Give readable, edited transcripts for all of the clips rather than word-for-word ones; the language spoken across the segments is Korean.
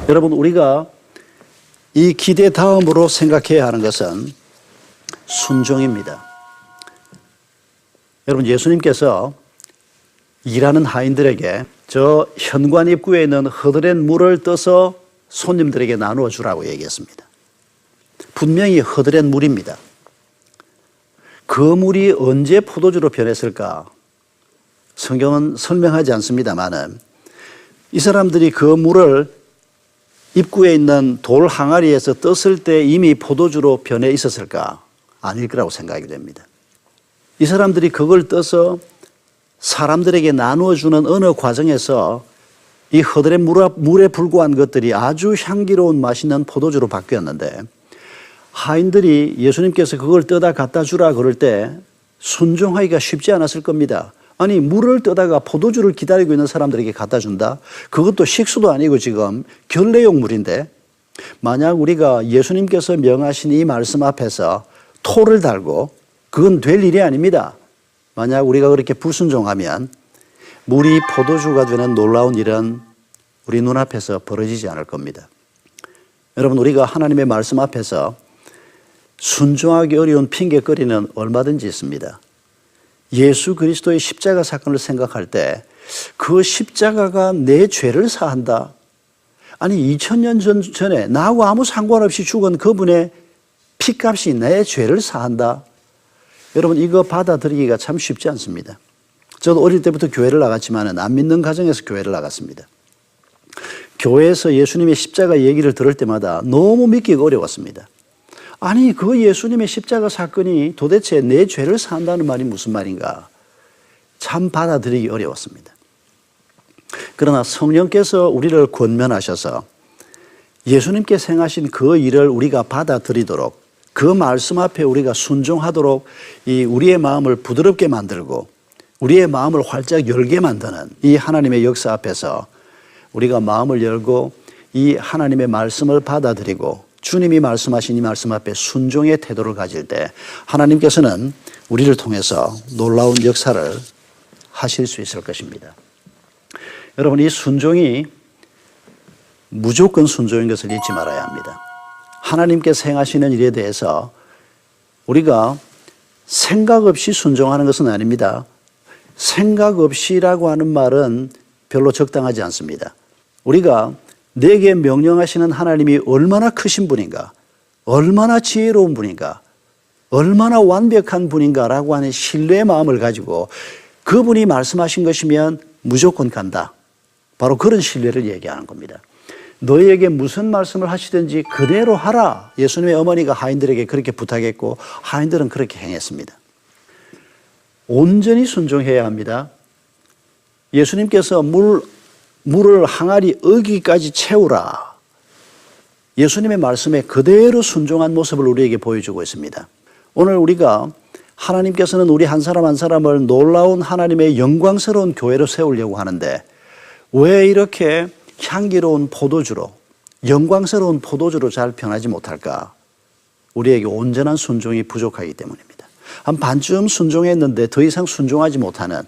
여러분, 우리가 이 기대 다음으로 생각해야 하는 것은 순종입니다. 여러분, 예수님께서 일하는 하인들에게 저 현관 입구에 있는 허드렛 물을 떠서 손님들에게 나누어 주라고 얘기했습니다. 분명히 허드렛 물입니다. 그 물이 언제 포도주로 변했을까? 성경은 설명하지 않습니다만은 이 사람들이 그 물을 입구에 있는 돌 항아리에서 떴을 때 이미 포도주로 변해 있었을까? 아닐 거라고 생각이 됩니다. 이 사람들이 그걸 떠서 사람들에게 나누어 주는 어느 과정에서 이 허드렛 물에 불과한 것들이 아주 향기로운 맛있는 포도주로 바뀌었는데, 하인들이 예수님께서 그걸 떠다 갖다 주라 그럴 때 순종하기가 쉽지 않았을 겁니다. 아니, 물을 떠다가 포도주를 기다리고 있는 사람들에게 갖다 준다? 그것도 식수도 아니고 지금 결례용 물인데, 만약 우리가 예수님께서 명하신 이 말씀 앞에서 토를 달고, 그건 될 일이 아닙니다. 만약 우리가 그렇게 불순종하면 물이 포도주가 되는 놀라운 일은 우리 눈앞에서 벌어지지 않을 겁니다. 여러분, 우리가 하나님의 말씀 앞에서 순종하기 어려운 핑계거리는 얼마든지 있습니다. 예수 그리스도의 십자가 사건을 생각할 때 그 십자가가 내 죄를 사한다. 아니, 2000년 전에 나하고 아무 상관없이 죽은 그분의 피값이 내 죄를 사한다. 여러분, 이거 받아들이기가 참 쉽지 않습니다. 저도 어릴 때부터 교회를 나갔지만 안 믿는 가정에서 교회를 나갔습니다. 교회에서 예수님의 십자가 얘기를 들을 때마다 너무 믿기가 어려웠습니다. 아니, 그 예수님의 십자가 사건이 도대체 내 죄를 산다는 말이 무슨 말인가? 참 받아들이기 어려웠습니다. 그러나 성령께서 우리를 권면하셔서 예수님께서 행하신 그 일을 우리가 받아들이도록, 그 말씀 앞에 우리가 순종하도록 우리의 마음을 부드럽게 만들고 우리의 마음을 활짝 열게 만드는 이 하나님의 역사 앞에서 우리가 마음을 열고 이 하나님의 말씀을 받아들이고 주님이 말씀하신 이 말씀 앞에 순종의 태도를 가질 때 하나님께서는 우리를 통해서 놀라운 역사를 하실 수 있을 것입니다. 여러분, 이 순종이 무조건 순종인 것을 잊지 말아야 합니다. 하나님께서 행하시는 일에 대해서 우리가 생각 없이 순종하는 것은 아닙니다. 생각 없이라고 하는 말은 별로 적당하지 않습니다. 우리가 내게 명령하시는 하나님이 얼마나 크신 분인가, 얼마나 지혜로운 분인가, 얼마나 완벽한 분인가라고 하는 신뢰의 마음을 가지고 그분이 말씀하신 것이면 무조건 간다. 바로 그런 신뢰를 얘기하는 겁니다. 너희에게 무슨 말씀을 하시든지 그대로 하라. 예수님의 어머니가 하인들에게 그렇게 부탁했고 하인들은 그렇게 행했습니다. 온전히 순종해야 합니다. 예수님께서 물을 항아리 어기까지 채우라. 예수님의 말씀에 그대로 순종한 모습을 우리에게 보여주고 있습니다. 오늘 우리가 하나님께서는 우리 한 사람 한 사람을 놀라운 하나님의 영광스러운 교회로 세우려고 하는데 왜 이렇게 향기로운 포도주로, 영광스러운 포도주로 잘 변하지 못할까? 우리에게 온전한 순종이 부족하기 때문입니다. 한 반쯤 순종했는데 더 이상 순종하지 못하는,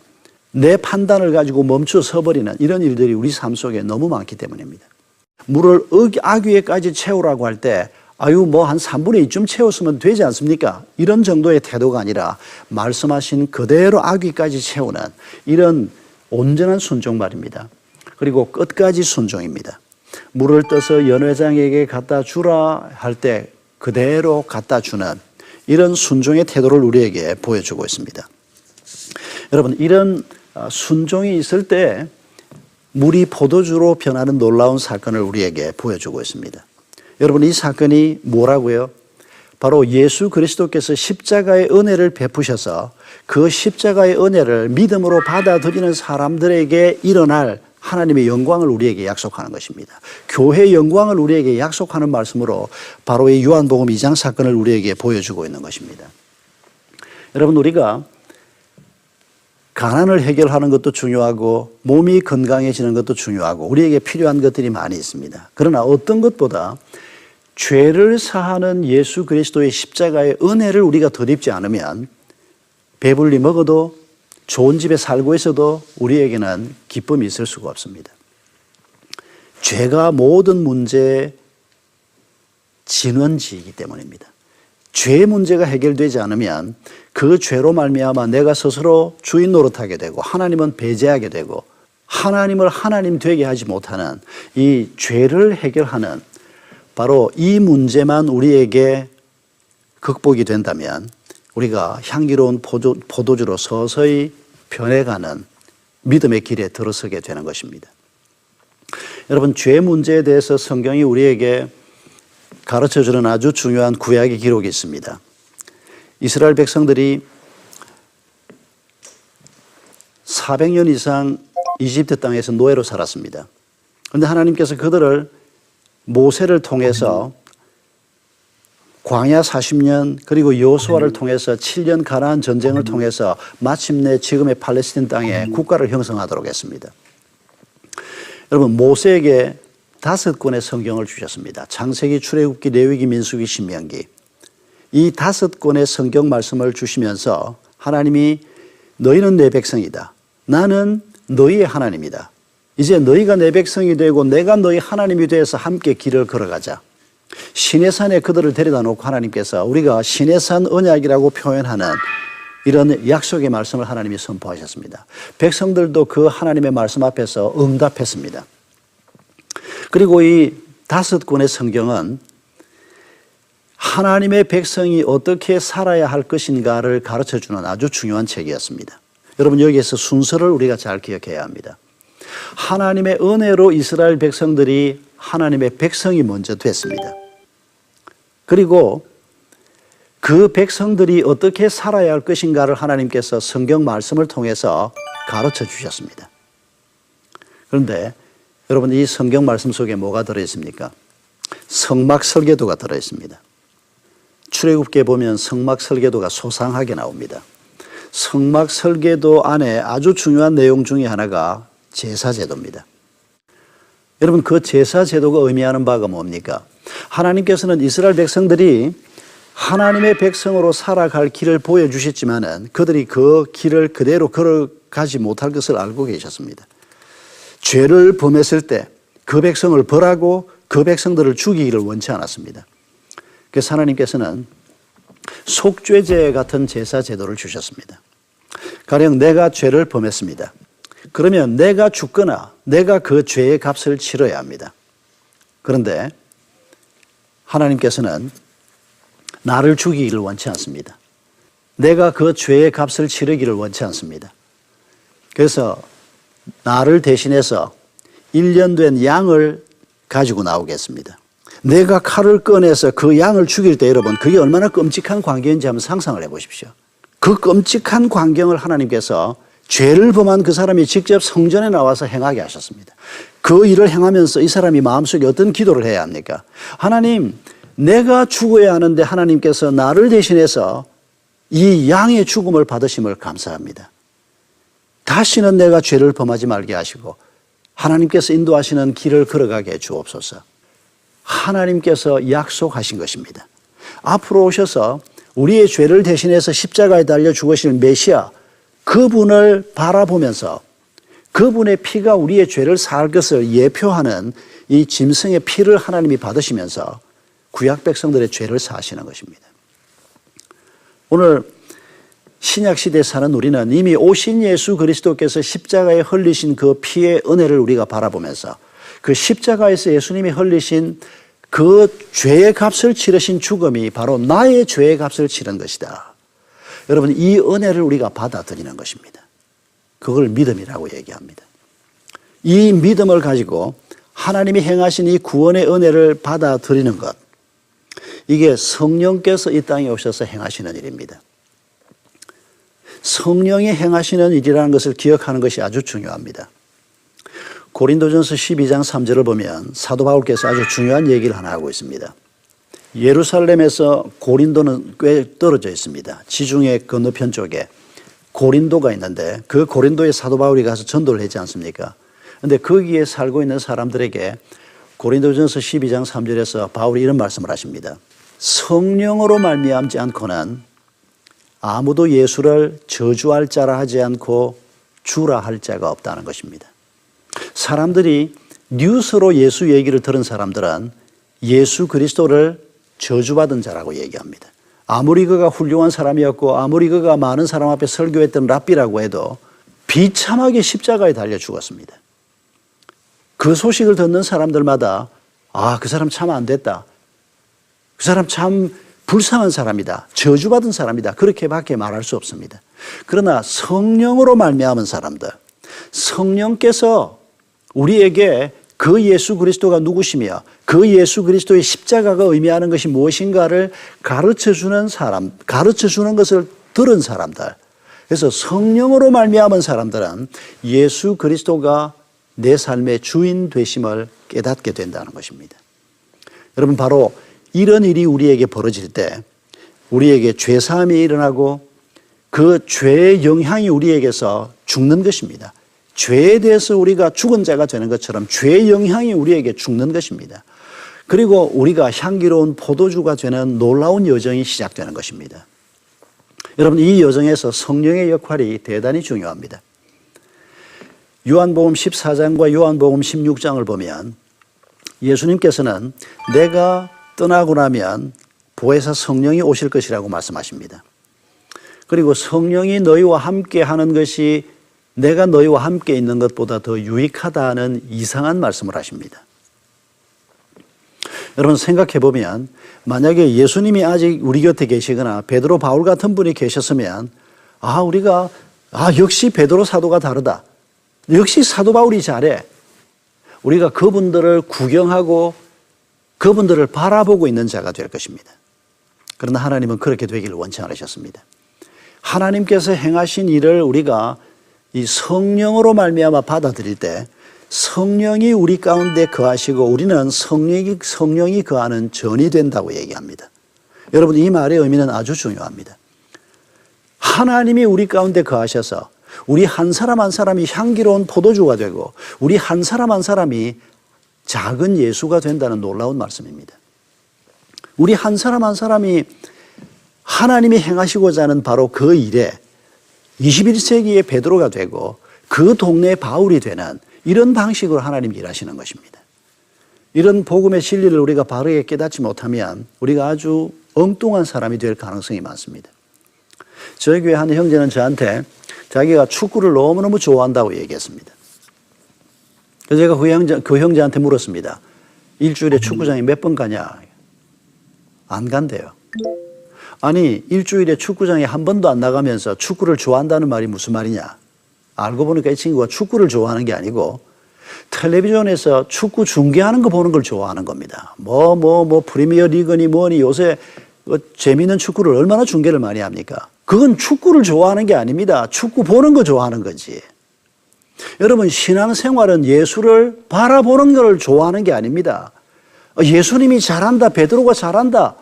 내 판단을 가지고 멈춰 서버리는 이런 일들이 우리 삶 속에 너무 많기 때문입니다. 물을 아귀에까지 채우라고 할 때 뭐 한 3분의 2쯤 채웠으면 되지 않습니까? 이런 정도의 태도가 아니라 말씀하신 그대로 아귀까지 채우는 이런 온전한 순종 말입니다. 그리고 끝까지 순종입니다. 물을 떠서 연회장에게 갖다 주라 할 때 그대로 갖다 주는 이런 순종의 태도를 우리에게 보여주고 있습니다. 여러분, 이런 순종이 있을 때 물이 포도주로 변하는 놀라운 사건을 우리에게 보여주고 있습니다. 여러분, 이 사건이 뭐라고요? 바로 예수 그리스도께서 십자가의 은혜를 베푸셔서 그 십자가의 은혜를 믿음으로 받아들이는 사람들에게 일어날 하나님의 영광을 우리에게 약속하는 것입니다. 교회의 영광을 우리에게 약속하는 말씀으로 바로 이 요한복음 2장 사건을 우리에게 보여주고 있는 것입니다. 여러분, 우리가 가난을 해결하는 것도 중요하고 몸이 건강해지는 것도 중요하고 우리에게 필요한 것들이 많이 있습니다. 그러나 어떤 것보다 죄를 사하는 예수 그리스도의 십자가의 은혜를 우리가 덧입지 않으면 배불리 먹어도 좋은 집에 살고 있어도 우리에게는 기쁨이 있을 수가 없습니다. 죄가 모든 문제의 진원지이기 때문입니다. 죄 문제가 해결되지 않으면 그 죄로 말미암아 내가 스스로 주인 노릇하게 되고 하나님은 배제하게 되고 하나님을 하나님 되게 하지 못하는 이 죄를 해결하는 바로 이 문제만 우리에게 극복이 된다면 우리가 향기로운 포도주로 서서히 변해가는 믿음의 길에 들어서게 되는 것입니다. 여러분, 죄 문제에 대해서 성경이 우리에게 가르쳐주는 아주 중요한 구약의 기록이 있습니다. 이스라엘 백성들이 400년 이상 이집트 땅에서 노예로 살았습니다. 그런데 하나님께서 그들을 모세를 통해서 광야 40년 그리고 여호수아를 통해서 7년 가나안 전쟁을 통해서 마침내 지금의 팔레스틴 땅에 국가를 형성하도록 했습니다. 여러분, 모세에게 5권의 성경을 주셨습니다. 창세기, 출애굽기, 레위기, 민수기, 신명기. 이 5권의 성경 말씀을 주시면서 하나님이 너희는 내 백성이다. 나는 너희의 하나님이다. 이제 너희가 내 백성이 되고 내가 너희 하나님이 되어서 함께 길을 걸어가자. 시내산에 그들을 데려다 놓고 하나님께서 우리가 시내산 언약이라고 표현하는 이런 약속의 말씀을 하나님이 선포하셨습니다. 백성들도 그 하나님의 말씀 앞에서 응답했습니다. 그리고 이 5권의 성경은 하나님의 백성이 어떻게 살아야 할 것인가를 가르쳐주는 아주 중요한 책이었습니다. 여러분, 여기에서 순서를 우리가 잘 기억해야 합니다. 하나님의 은혜로 이스라엘 백성들이 하나님의 백성이 먼저 됐습니다. 그리고 그 백성들이 어떻게 살아야 할 것인가를 하나님께서 성경 말씀을 통해서 가르쳐 주셨습니다. 그런데 여러분, 이 성경 말씀 속에 뭐가 들어있습니까? 성막 설계도가 들어있습니다. 출애굽기에 보면 성막 설계도가 소상하게 나옵니다. 성막 설계도 안에 아주 중요한 내용 중에 하나가 제사제도입니다. 여러분, 그 제사제도가 의미하는 바가 뭡니까? 하나님께서는 이스라엘 백성들이 하나님의 백성으로 살아갈 길을 보여주셨지만은 그들이 그 길을 그대로 걸어가지 못할 것을 알고 계셨습니다. 죄를 범했을 때 그 백성을 벌하고 그 백성들을 죽이기를 원치 않았습니다. 그래서 하나님께서는 속죄제 같은 제사 제도를 주셨습니다. 가령 내가 죄를 범했습니다. 그러면 내가 죽거나 내가 그 죄의 값을 치러야 합니다. 그런데 하나님께서는 나를 죽이기를 원치 않습니다. 내가 그 죄의 값을 치르기를 원치 않습니다. 그래서 나를 대신해서 1년 된 양을 가지고 나오겠습니다. 내가 칼을 꺼내서 그 양을 죽일 때 여러분, 그게 얼마나 끔찍한 광경인지 한번 상상을 해 보십시오. 그 끔찍한 광경을 하나님께서 죄를 범한 그 사람이 직접 성전에 나와서 행하게 하셨습니다. 그 일을 행하면서 이 사람이 마음속에 어떤 기도를 해야 합니까? 하나님, 내가 죽어야 하는데 하나님께서 나를 대신해서 이 양의 죽음을 받으심을 감사합니다. 다시는 내가 죄를 범하지 말게 하시고 하나님께서 인도하시는 길을 걸어가게 해 주옵소서. 하나님께서 약속하신 것입니다. 앞으로 오셔서 우리의 죄를 대신해서 십자가에 달려 죽으실 메시아, 그분을 바라보면서 그분의 피가 우리의 죄를 살 것을 예표하는 이 짐승의 피를 하나님이 받으시면서 구약 백성들의 죄를 사하시는 것입니다. 오늘 신약 시대에 사는 우리는 이미 오신 예수 그리스도께서 십자가에 흘리신 그 피의 은혜를 우리가 바라보면서 그 십자가에서 예수님이 흘리신 그 죄의 값을 치르신 죽음이 바로 나의 죄의 값을 치른 것이다. 여러분, 이 은혜를 우리가 받아들이는 것입니다. 그걸 믿음이라고 얘기합니다. 이 믿음을 가지고 하나님이 행하신 이 구원의 은혜를 받아들이는 것, 이게 성령께서 이 땅에 오셔서 행하시는 일입니다. 성령이 행하시는 일이라는 것을 기억하는 것이 아주 중요합니다. 고린도전서 12장 3절을 보면 사도 바울께서 아주 중요한 얘기를 하나 하고 있습니다. 예루살렘에서 고린도는 꽤 떨어져 있습니다. 지중해 건너편 쪽에 고린도가 있는데 그 고린도에 사도 바울이 가서 전도를 하지 않습니까? 그런데 거기에 살고 있는 사람들에게 고린도전서 12장 3절에서 바울이 이런 말씀을 하십니다. 성령으로 말미암지 않고는 아무도 예수를 저주할 자라 하지 않고 주라 할 자가 없다는 것입니다. 사람들이 뉴스로 예수 얘기를 들은 사람들은 예수 그리스도를 저주받은 자라고 얘기합니다. 아무리 그가 훌륭한 사람이었고 아무리 그가 많은 사람 앞에 설교했던 랍비라고 해도 비참하게 십자가에 달려 죽었습니다. 그 소식을 듣는 사람들마다 그 사람 참 안 됐다. 그 사람 참 불쌍한 사람이다. 저주받은 사람이다. 그렇게밖에 말할 수 없습니다. 그러나 성령으로 말미암은 사람들, 성령께서 우리에게 그 예수 그리스도가 누구시며 그 예수 그리스도의 십자가가 의미하는 것이 무엇인가를 가르쳐주는 사람, 가르쳐주는 것을 들은 사람들, 그래서 성령으로 말미암은 사람들은 예수 그리스도가 내 삶의 주인 되심을 깨닫게 된다는 것입니다. 여러분, 바로 이런 일이 우리에게 벌어질 때 우리에게 죄사함이 일어나고 그 죄의 영향이 우리에게서 죽는 것입니다. 죄에 대해서 우리가 죽은 자가 되는 것처럼 죄의 영향이 우리에게 죽는 것입니다. 그리고 우리가 향기로운 포도주가 되는 놀라운 여정이 시작되는 것입니다. 여러분, 이 여정에서 성령의 역할이 대단히 중요합니다. 요한복음 14장과 요한복음 16장을 보면 예수님께서는 내가 떠나고 나면 보혜사 성령이 오실 것이라고 말씀하십니다. 그리고 성령이 너희와 함께 하는 것이 내가 너희와 함께 있는 것보다 더 유익하다는 이상한 말씀을 하십니다. 여러분, 생각해 보면 만약에 예수님이 아직 우리 곁에 계시거나 베드로, 바울 같은 분이 계셨으면 우리가 역시 베드로 사도가 다르다. 역시 사도 바울이 잘해. 우리가 그분들을 구경하고 그분들을 바라보고 있는 자가 될 것입니다. 그러나 하나님은 그렇게 되기를 원치 않으셨습니다. 하나님께서 행하신 일을 우리가 이 성령으로 말미암아 받아들일 때 성령이 우리 가운데 거하시고 우리는 성령이 거하는 전이 된다고 얘기합니다. 여러분, 이 말의 의미는 아주 중요합니다. 하나님이 우리 가운데 거하셔서 우리 한 사람 한 사람이 향기로운 포도주가 되고 우리 한 사람 한 사람이 작은 예수가 된다는 놀라운 말씀입니다. 우리 한 사람 한 사람이 하나님이 행하시고자 하는 바로 그 일에 21세기의 베드로가 되고 그 동네의 바울이 되는 이런 방식으로 하나님이 일하시는 것입니다. 이런 복음의 진리를 우리가 바르게 깨닫지 못하면 우리가 아주 엉뚱한 사람이 될 가능성이 많습니다. 저희 교회 한 형제는 저한테 자기가 축구를 너무너무 좋아한다고 얘기했습니다. 그래서 제가 그 형제한테 물었습니다. 일주일에 축구장에 몇 번 가냐? 안 간대요. 아니, 일주일에 축구장에 한 번도 안 나가면서 축구를 좋아한다는 말이 무슨 말이냐? 알고 보니까 이 친구가 축구를 좋아하는 게 아니고 텔레비전에서 축구 중계하는 거 보는 걸 좋아하는 겁니다. 프리미어 리그니 뭐니 요새 재미있는 축구를 얼마나 중계를 많이 합니까? 그건 축구를 좋아하는 게 아닙니다. 축구 보는 거 좋아하는 거지. 여러분, 신앙생활은 예수를 바라보는 걸 좋아하는 게 아닙니다. 예수님이 잘한다, 베드로가 잘한다,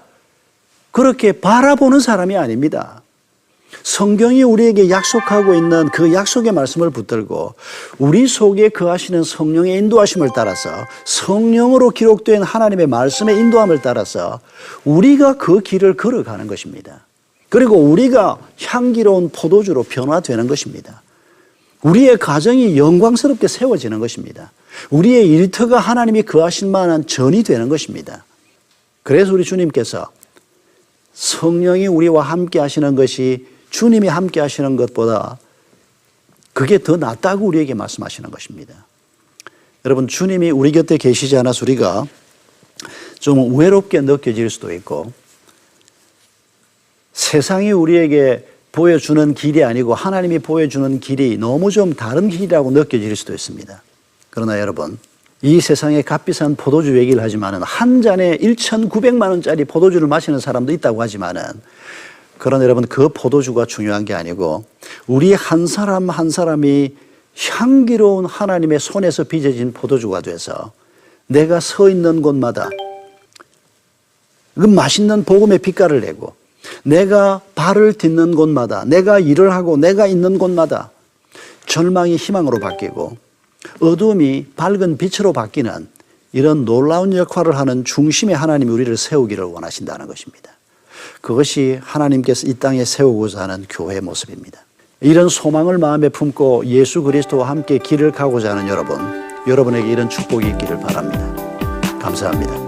그렇게 바라보는 사람이 아닙니다. 성경이 우리에게 약속하고 있는 그 약속의 말씀을 붙들고 우리 속에 거하시는 성령의 인도하심을 따라서 성령으로 기록된 하나님의 말씀의 인도함을 따라서 우리가 그 길을 걸어가는 것입니다. 그리고 우리가 향기로운 포도주로 변화되는 것입니다. 우리의 가정이 영광스럽게 세워지는 것입니다. 우리의 일터가 하나님이 거하실 만한 전이 되는 것입니다. 그래서 우리 주님께서 성령이 우리와 함께 하시는 것이 주님이 함께 하시는 것보다 그게 더 낫다고 우리에게 말씀하시는 것입니다. 여러분, 주님이 우리 곁에 계시지 않아서 우리가 좀 외롭게 느껴질 수도 있고 세상이 우리에게 보여주는 길이 아니고 하나님이 보여주는 길이 너무 좀 다른 길이라고 느껴질 수도 있습니다. 그러나 여러분, 이 세상에 값비싼 포도주 얘기를 하지만은 한 잔에 1,900만 원짜리 포도주를 마시는 사람도 있다고 하지만은 그러나 여러분, 그 포도주가 중요한 게 아니고 우리 한 사람 한 사람이 향기로운 하나님의 손에서 빚어진 포도주가 돼서 내가 서 있는 곳마다 그 맛있는 복음의 빛깔을 내고 내가 발을 딛는 곳마다 내가 일을 하고 내가 있는 곳마다 절망이 희망으로 바뀌고 어둠이 밝은 빛으로 바뀌는 이런 놀라운 역할을 하는 중심의 하나님이 우리를 세우기를 원하신다는 것입니다. 그것이 하나님께서 이 땅에 세우고자 하는 교회의 모습입니다. 이런 소망을 마음에 품고 예수 그리스도와 함께 길을 가고자 하는 여러분, 여러분에게 이런 축복이 있기를 바랍니다. 감사합니다.